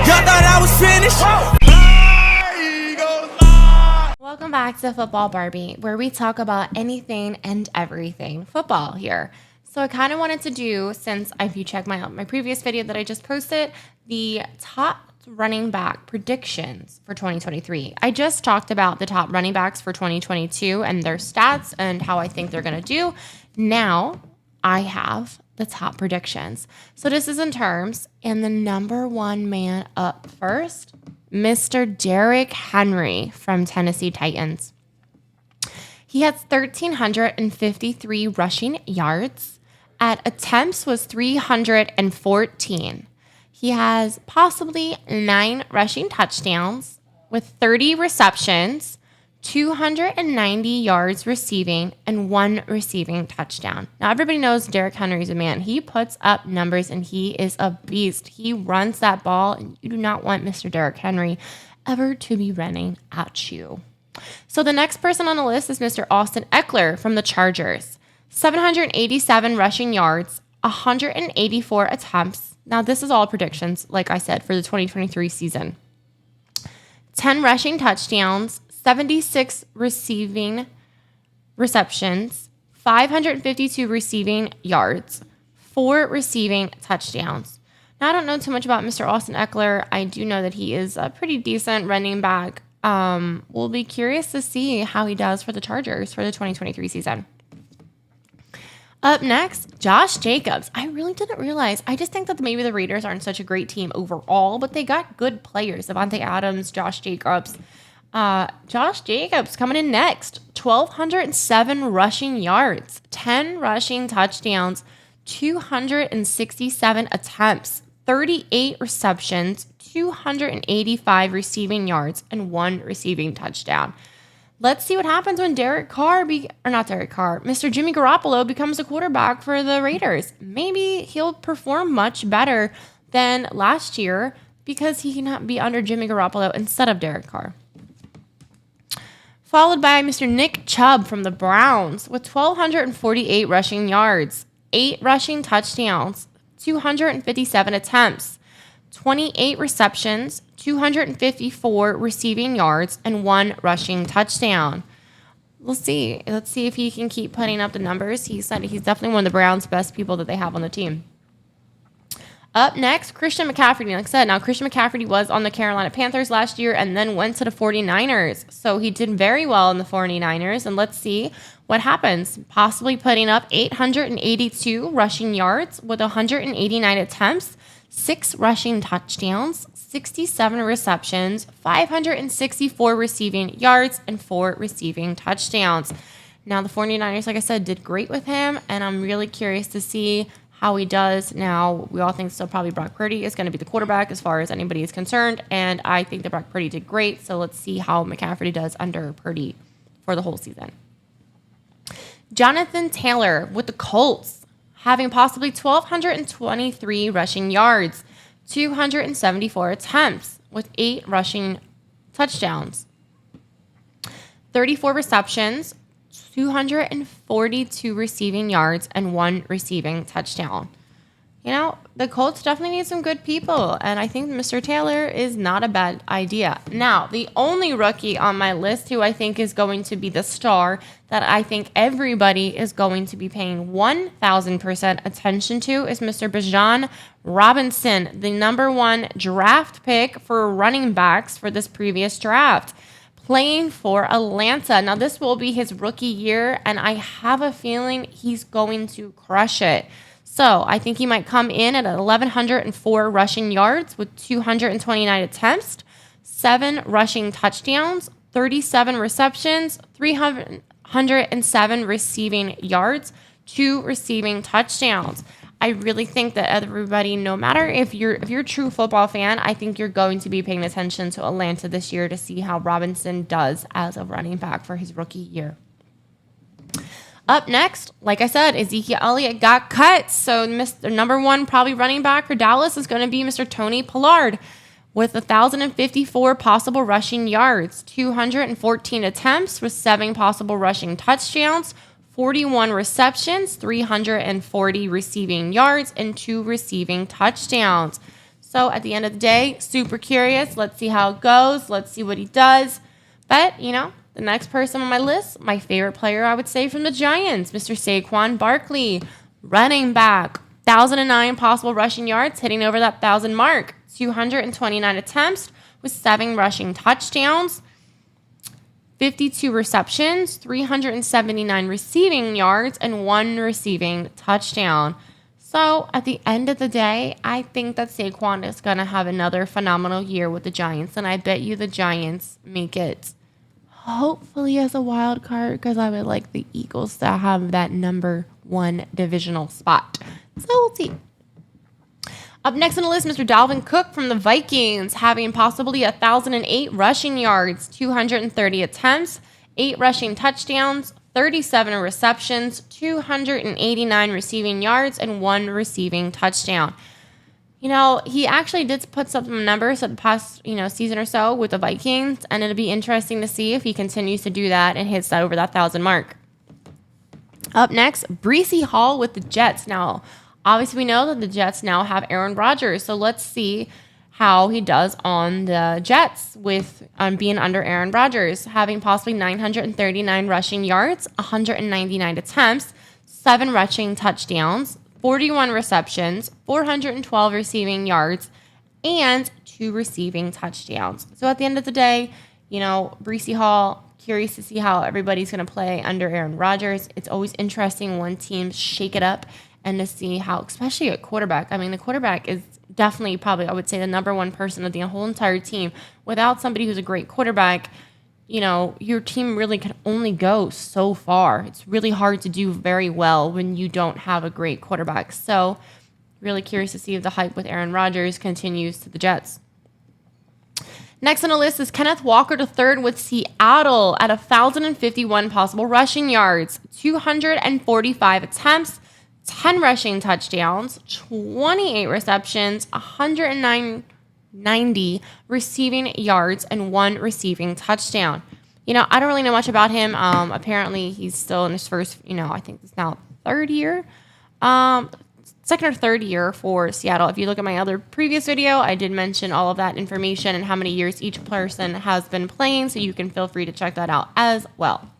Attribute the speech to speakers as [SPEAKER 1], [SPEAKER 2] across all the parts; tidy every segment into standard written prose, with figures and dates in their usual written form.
[SPEAKER 1] Y'all thought I was finished?
[SPEAKER 2] Welcome back to Football Barbie, where we talk about anything and everything football here. So I kind of wanted to do, since if you check my previous video that I just posted, the top running back predictions for 2023. I just talked about the top running backs for 2022 and their stats and how I think they're going to do. Now I have the top predictions. So this is in terms, and the number one man up first, Mr. Derrick Henry from Tennessee Titans. He has 1,353 rushing yards. At attempts was 314. He has possibly 9 rushing touchdowns with 30 receptions, 290 yards receiving, and 1 receiving touchdown. Now, everybody knows Derrick Henry is a man. He puts up numbers, and he is a beast. He runs that ball, and you do not want Mr. Derrick Henry ever to be running at you. So the next person on the list is Mr. Austin Ekeler from the Chargers. 787 rushing yards, 184 attempts. Now, this is all predictions, like I said, for the 2023 season. 10 rushing touchdowns, 76 receiving receptions, 552 receiving yards, 4 receiving touchdowns. Now, I don't know too much about Mr. Austin Ekeler. I do know that he is a pretty decent running back. We'll be curious to see how he does for the Chargers for the 2023 season. Up next, Josh Jacobs. I really didn't realize. I just think that maybe the Raiders aren't such a great team overall, but they got good players. Devontae Adams, Josh Jacobs. Josh Jacobs coming in next. 1,207 rushing yards, 10 rushing touchdowns, 267 attempts, 38 receptions, 285 receiving yards, and 1 receiving touchdown. Let's see what happens when Mr. Jimmy Garoppolo becomes the quarterback for the Raiders. Maybe he'll perform much better than last year because he cannot be under Jimmy Garoppolo instead of Derek Carr. Followed by Mr. Nick Chubb from the Browns with 1,248 rushing yards, 8 rushing touchdowns, 257 attempts, 28 receptions, 254 receiving yards, and 1 rushing touchdown. We'll see. Let's see if he can keep putting up the numbers. He said he's definitely one of the Browns' best people that they have on the team. Up next, Christian McCaffery. Like I said, now Christian McCaffery was on the Carolina Panthers last year and then went to the 49ers. So he did very well in the 49ers. And let's see what happens. Possibly putting up 882 rushing yards with 189 attempts, 6 rushing touchdowns, 67 receptions, 564 receiving yards, and 4 receiving touchdowns. Now, the 49ers, like I said, did great with him, and I'm really curious to see how he does. Now, we all think still probably Brock Purdy is going to be the quarterback as far as anybody is concerned, and I think that Brock Purdy did great, so let's see how McCaffrey does under Purdy for the whole season. Jonathan Taylor with the Colts, having possibly 1,223 rushing yards, 274 attempts with 8 rushing touchdowns, 34 receptions, 242 receiving yards, and 1 receiving touchdown. You know, the Colts definitely need some good people, and I think Mr. Taylor is not a bad idea. Now, the only rookie on my list who I think is going to be the star that I think everybody is going to be paying 1,000% attention to is Mr. Bijan Robinson, the number 1 draft pick for running backs for this previous draft, playing for Atlanta. Now, this will be his rookie year, and I have a feeling he's going to crush it. So I think he might come in at 1,104 rushing yards with 229 attempts, 7 rushing touchdowns, 37 receptions, 307 receiving yards, 2 receiving touchdowns. I really think that everybody, no matter if you're a true football fan, I think you're going to be paying attention to Atlanta this year to see how Robinson does as a running back for his rookie year. Up next, like I said, Ezekiel Elliott got cut. So Mr. number 1 probably running back for Dallas is going to be Mr. Tony Pollard with 1,054 possible rushing yards, 214 attempts with 7 possible rushing touchdowns, 41 receptions, 340 receiving yards, and 2 receiving touchdowns. So at the end of the day, super curious. Let's see how it goes. Let's see what he does. But, the next person on my list, my favorite player, I would say, from the Giants, Mr. Saquon Barkley, running back, 1,009 possible rushing yards, hitting over that 1,000 mark, 229 attempts with 7 rushing touchdowns, 52 receptions, 379 receiving yards, and 1 receiving touchdown. So at the end of the day, I think that Saquon is going to have another phenomenal year with the Giants, and I bet you the Giants make it hopefully as a wild card, because I would like the Eagles to have that number 1 divisional spot. So we'll see. Up next on the list, Mr. Dalvin Cook from the Vikings, having possibly 1,008 rushing yards, 230 attempts, 8 rushing touchdowns, 37 receptions, 289 receiving yards, and 1 receiving touchdown. He actually did put some numbers at the past, season or so with the Vikings, and it'll be interesting to see if he continues to do that and hits that over that 1,000 mark. Up next, Breece Hall with the Jets. Now, obviously, we know that the Jets now have Aaron Rodgers, so let's see how he does on the Jets with being under Aaron Rodgers, having possibly 939 rushing yards, 199 attempts, 7 rushing touchdowns, 41 receptions, 412 receiving yards, and 2 receiving touchdowns. So at the end of the day, Breece Hall, curious to see how everybody's going to play under Aaron Rodgers. It's always interesting when teams shake it up and to see how, especially at quarterback. I mean, the quarterback is definitely probably, I would say, the number 1 person of the whole entire team. Without somebody who's a great quarterback, your team really can only go so far. It's really hard to do very well when you don't have a great quarterback. So really curious to see if the hype with Aaron Rodgers continues to the Jets. Next on the list is Kenneth Walker III with Seattle at 1,051 possible rushing yards, 245 attempts, 10 rushing touchdowns, 28 receptions, 190 receiving yards, and 1 receiving touchdown. I don't really know much about him. Apparently, he's still in his first, I think it's now 3rd year. Second or 3rd year for Seattle. If you look at my other previous video, I did mention all of that information and how many years each person has been playing, so you can feel free to check that out as well.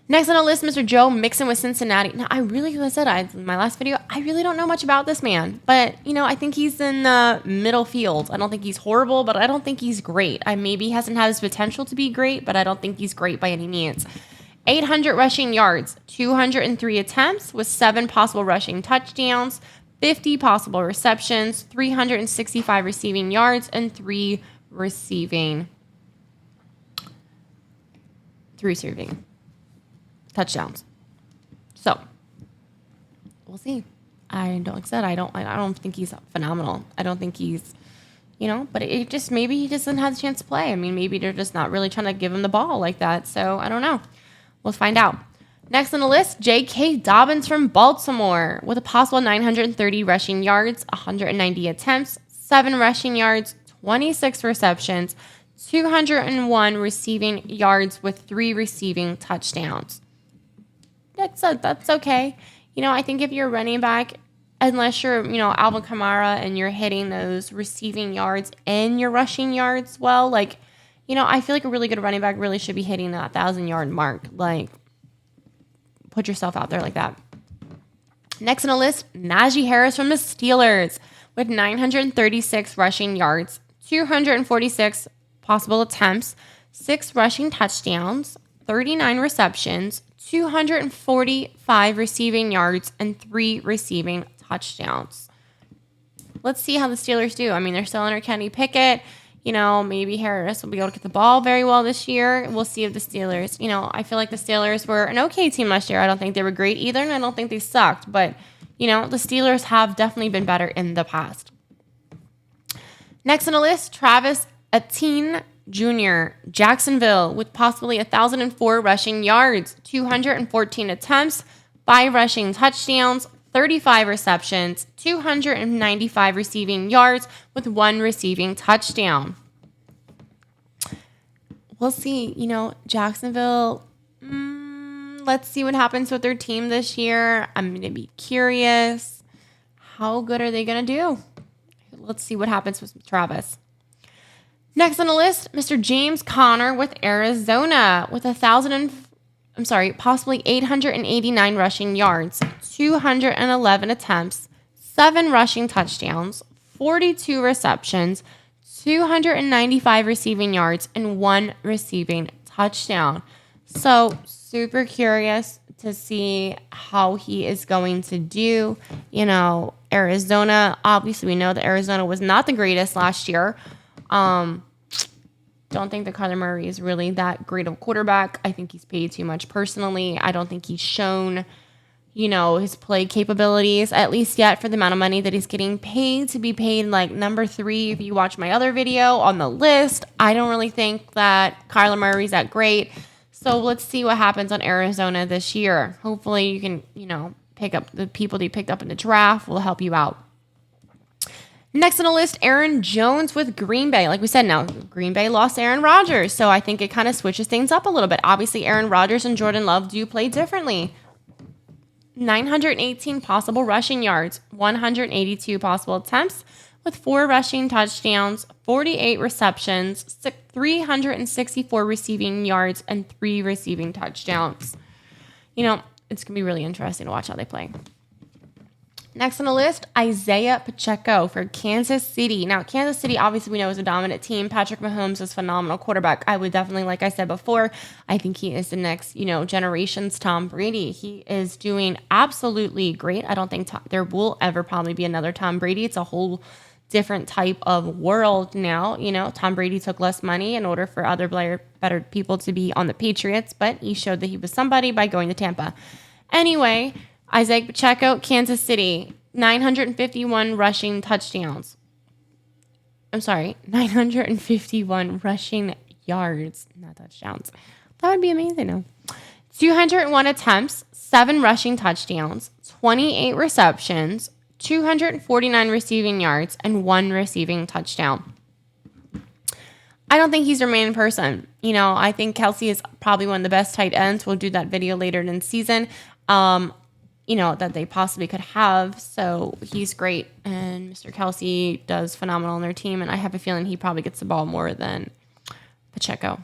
[SPEAKER 2] Next on the list, Mr. Joe Mixon with Cincinnati. Now, like I said in my last video, I really don't know much about this man. But, I think he's in the middle field. I don't think he's horrible, but I don't think he's great. Maybe he hasn't had his potential to be great, but I don't think he's great by any means. 800 rushing yards, 203 attempts with 7 possible rushing touchdowns, 50 possible receptions, 365 receiving yards, and 3 receiving touchdowns. So we'll see. I don't think he's phenomenal. I don't think he's, but it just, maybe he just doesn't have the chance to play. Maybe they're just not really trying to give him the ball like that. So I don't know. We'll find out. Next on the list, J.K. Dobbins from Baltimore with a possible 930 rushing yards, 190 attempts, 7 rushing yards, 26 receptions, 201 receiving yards with 3 receiving touchdowns. That's okay. I think if you're a running back, unless you're, Alvin Kamara and you're hitting those receiving yards and your rushing yards well, I feel like a really good running back really should be hitting that 1,000-yard mark. Put yourself out there like that. Next on the list, Najee Harris from the Steelers with 936 rushing yards, 246 possible attempts, 6 rushing touchdowns, 39 receptions, 245 receiving yards, and 3 receiving touchdowns. Let's see how the Steelers do. They're still under Kenny Pickett. Maybe Harris will be able to get the ball very well this year. We'll see if the Steelers, I feel like the Steelers were an okay team last year. I don't think they were great either, and I don't think they sucked. But, the Steelers have definitely been better in the past. Next on the list, Travis Etienne Jr., Jacksonville, with possibly 1,004 rushing yards, 214 attempts, 5 rushing touchdowns, 35 receptions, 295 receiving yards with 1 receiving touchdown. We'll see. Jacksonville, let's see what happens with their team this year. I'm going to be curious. How good are they going to do? let's see what happens with Travis. Next on the list, Mr. James Conner with Arizona with possibly 889 rushing yards, 211 attempts, 7 rushing touchdowns, 42 receptions, 295 receiving yards, and 1 receiving touchdown. So super curious to see how he is going to do. Arizona, obviously we know that Arizona was not the greatest last year. Don't think that Kyler Murray is really that great of a quarterback. I think he's paid too much personally. I don't think he's shown, his play capabilities, at least yet, for the amount of money that he's getting paid, to be paid like number 3. If you watch my other video on the list, I don't really think that Kyler Murray's that great. So let's see what happens on Arizona this year. Hopefully you can, pick up the people that you picked up in the draft will help you out. Next on the list, Aaron Jones with Green Bay. Like we said, now Green Bay lost Aaron Rodgers, so I think it kind of switches things up a little bit. Obviously, Aaron Rodgers and Jordan Love do play differently. 918 possible rushing yards, 182 possible attempts, with 4 rushing touchdowns, 48 receptions, 364 receiving yards, and 3 receiving touchdowns. It's going to be really interesting to watch how they play. Next on the list, Isaiah Pacheco for Kansas City. Now, Kansas City, obviously, we know is a dominant team. Patrick Mahomes is a phenomenal quarterback. I would definitely, like I said before, I think he is the next, generation's Tom Brady. He is doing absolutely great. I don't think there will ever probably be another Tom Brady. It's a whole different type of world now. Tom Brady took less money in order for other better people to be on the Patriots, but he showed that he was somebody by going to Tampa. Anyway, Isaiah Pacheco, Kansas City, 951 rushing touchdowns. 951 rushing yards, not touchdowns. That would be amazing, though. 201 attempts, 7 rushing touchdowns, 28 receptions, 249 receiving yards, and 1 receiving touchdown. I don't think he's your main person. I think Kelsey is probably one of the best tight ends. We'll do that video later in the season. That they possibly could have. So he's great. And Mr. Kelsey does phenomenal on their team. And I have a feeling he probably gets the ball more than Pacheco.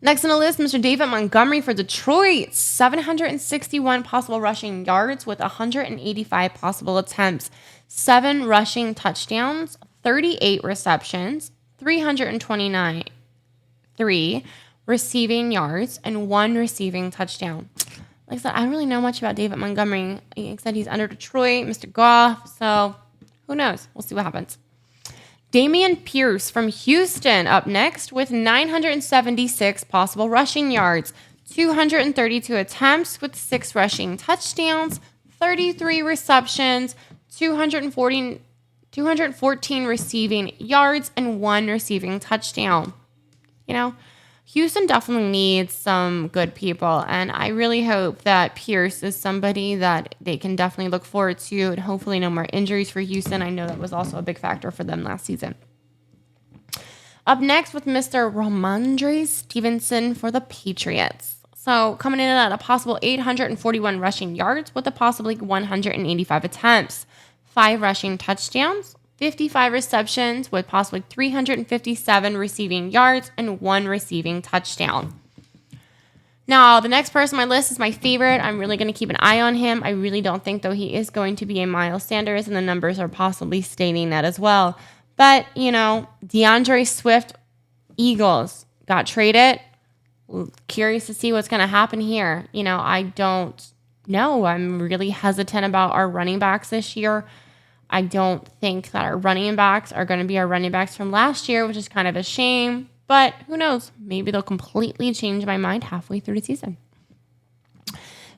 [SPEAKER 2] Next on the list, Mr. David Montgomery for Detroit. 761 possible rushing yards with 185 possible attempts. 7 rushing touchdowns, 38 receptions, 3 receiving yards, and 1 receiving touchdown. Like I said, I don't really know much about David Montgomery. Like I said, he's under Detroit, Mr. Goff, so who knows? We'll see what happens. Dameon Pierce from Houston up next with 976 possible rushing yards, 232 attempts with 6 rushing touchdowns, 33 receptions, 214 receiving yards, and 1 receiving touchdown. Houston definitely needs some good people, and I really hope that Pierce is somebody that they can definitely look forward to, and hopefully no more injuries for Houston. I know that was also a big factor for them last season. Up next with Mr. Ramondre Stevenson for the Patriots. So coming in at a possible 841 rushing yards with a possibly 185 attempts, 5 rushing touchdowns, 55 receptions with possibly 357 receiving yards, and 1 receiving touchdown. Now, the next person on my list is my favorite. I'm really going to keep an eye on him. I really don't think, though, he is going to be a Miles Sanders, and the numbers are possibly stating that as well. But, DeAndre Swift, Eagles, got traded. Curious to see what's going to happen here. I don't know. I'm really hesitant about our running backs this year. I don't think that our running backs are going to be our running backs from last year, which is kind of a shame. But who knows? Maybe they'll completely change my mind halfway through the season.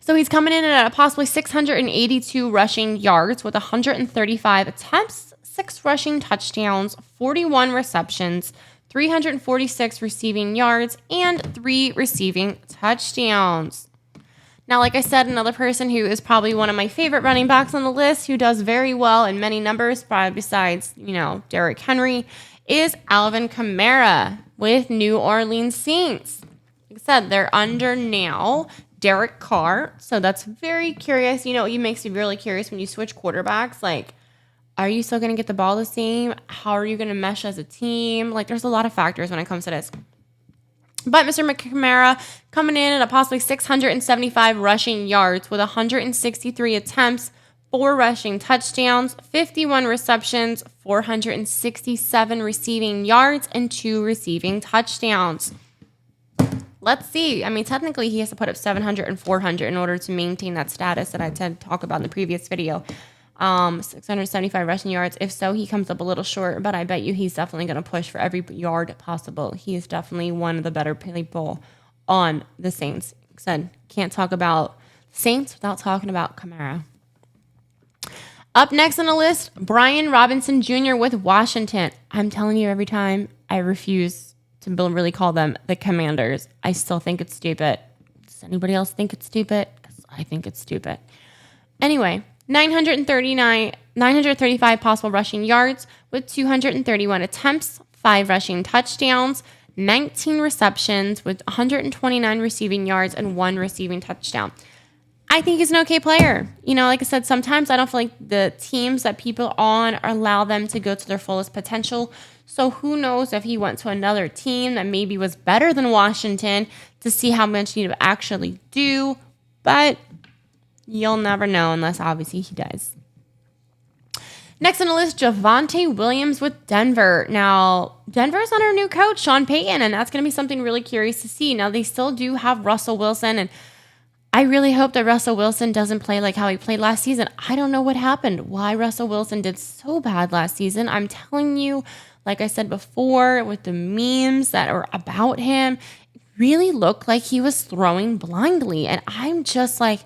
[SPEAKER 2] So he's coming in at a possibly 682 rushing yards with 135 attempts, 6 rushing touchdowns, 41 receptions, 346 receiving yards, and 3 receiving touchdowns. Now, like I said, another person who is probably one of my favorite running backs on the list, who does very well in many numbers, probably besides, Derrick Henry, is Alvin Kamara with New Orleans Saints. Like I said, they're under now Derek Carr, so that's very curious. It makes me really curious when you switch quarterbacks. Like, Are you still going to get the ball the same? How are you going to mesh as a team? Like, there's a lot of factors when it comes to this. But Mr. McNamara coming in at a possibly 675 rushing yards with 163 attempts, 4 rushing touchdowns, 51 receptions, 467 receiving yards, and 2 receiving touchdowns. Let's see. I mean, technically, he has to put up 700 and 400 in order to maintain that status that I did talk about in the previous video. 675 rushing yards. If so, he comes up a little short, but I bet you he's definitely going to push for every yard possible. He is definitely one of the better people on the Saints. Like I said, can't talk about Saints without talking about Kamara. Up next on the list, Bijan Robinson Jr. with Washington. I'm telling you every time, I refuse to really call them the Commanders. I still think it's stupid. Does anybody else think it's stupid? Because I think it's stupid. Anyway, 935 possible rushing yards with 231 attempts, 5 rushing touchdowns, 19 receptions with 129 receiving yards, and 1 receiving touchdown. I think he's an okay player. You know, like I said, sometimes I don't feel like the teams that people on allow them to go to their fullest potential. So who knows if he went to another team that maybe was better than Washington to see how much he would actually do. But you'll never know unless obviously he does. Next on the list, Javonte Williams with Denver. Now, Denver's under a new coach, Sean Payton, and that's going to be something really curious to see. Now, they still do have Russell Wilson, and I really hope that Russell Wilson doesn't play like how he played last season. I don't know what happened, why Russell Wilson did so bad last season. I'm telling you, like I said before, with the memes that are about him, it really looked like he was throwing blindly. And I'm just like,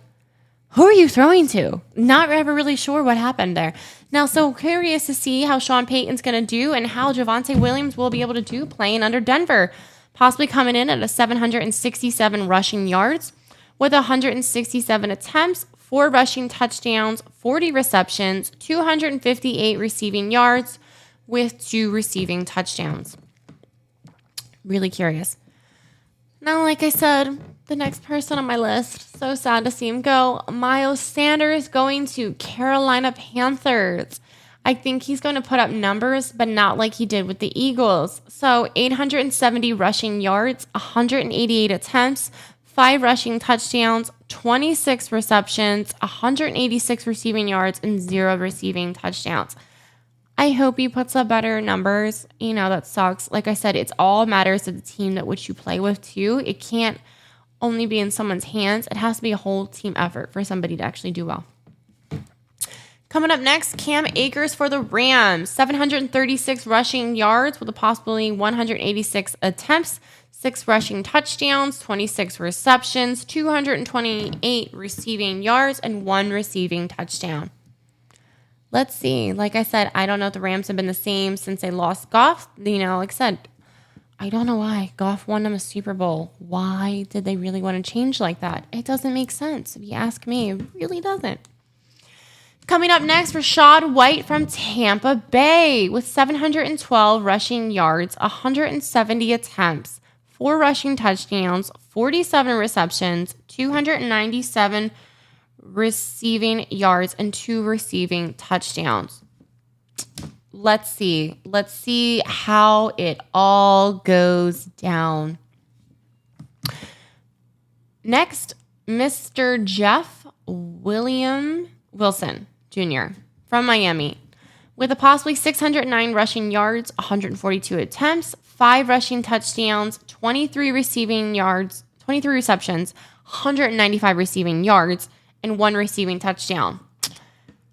[SPEAKER 2] who are you throwing to? Not ever really sure what happened there. Now, so curious to see how Sean Payton's going to do and how Javonte Williams will be able to do playing under Denver. Possibly coming in at a 767 rushing yards with 167 attempts, 4 rushing touchdowns, 40 receptions, 258 receiving yards with 2 receiving touchdowns. Really curious. Now, like I said, the next person on my list, so sad to see him go, Miles Sanders going to Carolina Panthers. I think he's going to put up numbers, but not like he did with the Eagles. So 870 rushing yards, 188 attempts, 5 rushing touchdowns, 26 receptions, 186 receiving yards, and 0 receiving touchdowns. I hope he puts up better numbers. You know, that sucks. Like I said, it's all matters of the team that which you play with too. It can't only be in someone's hands. It has to be a whole team effort for somebody to actually do well. Coming up next, Cam Akers for the Rams. 736 rushing yards with a possibly 186 attempts, 6 rushing touchdowns, 26 receptions, 228 receiving yards, and 1 receiving touchdown. Let's see. Like I said, I don't know if the Rams have been the same since they lost Goff. You know, like I said, I don't know why. Goff won them a Super Bowl. Why did they really want to change like that? It doesn't make sense. If you ask me, it really doesn't. Coming up next, Rachaad White from Tampa Bay with 712 rushing yards, 170 attempts, 4 rushing touchdowns, 47 receptions, 297 receiving yards, and 2 receiving touchdowns. Let's see. Let's see how it all goes down. Next, Mr. Jeff Wilson Jr. from Miami with a possibly 609 rushing yards, 142 attempts, 5 rushing touchdowns, 23 receptions, 195 receiving yards, and 1 receiving touchdown.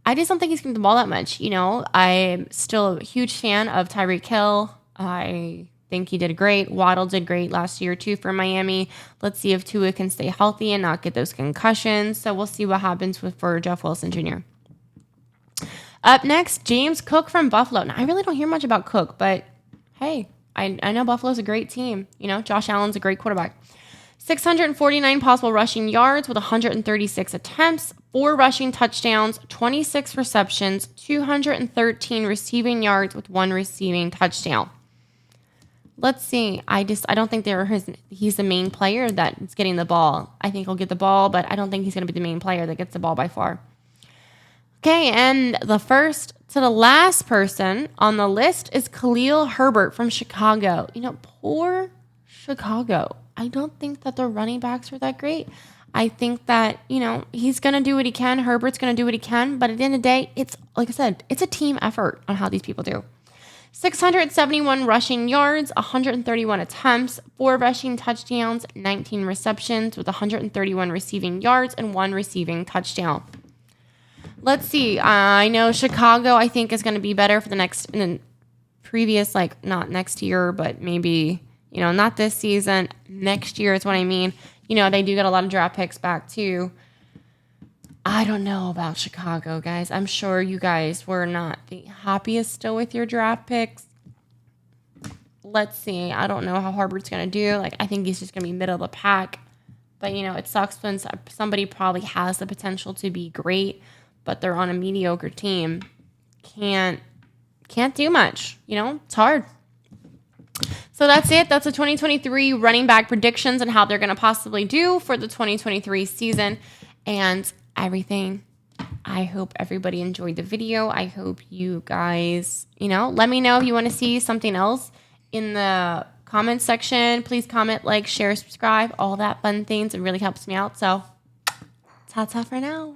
[SPEAKER 2] I just don't think he's getting the ball that much. You know, I'm still a huge fan of Tyreek Hill. I think he did great. Waddle did great last year too for Miami. Let's see if Tua can stay healthy and not get those concussions. So we'll see what happens for Jeff Wilson Jr. Up next, James Cook from Buffalo. Now, I really don't hear much about Cook, but hey, I know Buffalo's a great team. You know, Josh Allen's a great quarterback. 649 possible rushing yards with 136 attempts, 4 rushing touchdowns, 26 receptions, 213 receiving yards with 1 receiving touchdown. Let's see. I don't think he's the main player that's getting the ball. I think he'll get the ball, but I don't think he's going to be the main player that gets the ball by far. Okay, and the first to the last person on the list is Khalil Herbert from Chicago. Poor Chicago. I don't think that their running backs are that great. I think that, he's going to do what he can. Herbert's going to do what he can. But at the end of the day, it's, like I said, it's a team effort on how these people do. 671 rushing yards, 131 attempts, 4 rushing touchdowns, 19 receptions with 131 receiving yards and 1 receiving touchdown. Let's see. I know Chicago, I think, is going to be better for in the previous, not next year, but maybe, not this season. Next year is what I mean. They do get a lot of draft picks back, too. I don't know about Chicago, guys. I'm sure you guys were not the happiest still with your draft picks. Let's see. I don't know how Herbert's going to do. I think he's just going to be middle of the pack. But, it sucks when somebody probably has the potential to be great, but they're on a mediocre team. Can't do much. It's hard. So that's it. That's the 2023 running back predictions and how they're going to possibly do for the 2023 season and everything. I hope everybody enjoyed the video. I hope you guys, let me know if you want to see something else in the comment section. Please comment, share, subscribe, all that fun things. It really helps me out. So, ta-ta for now.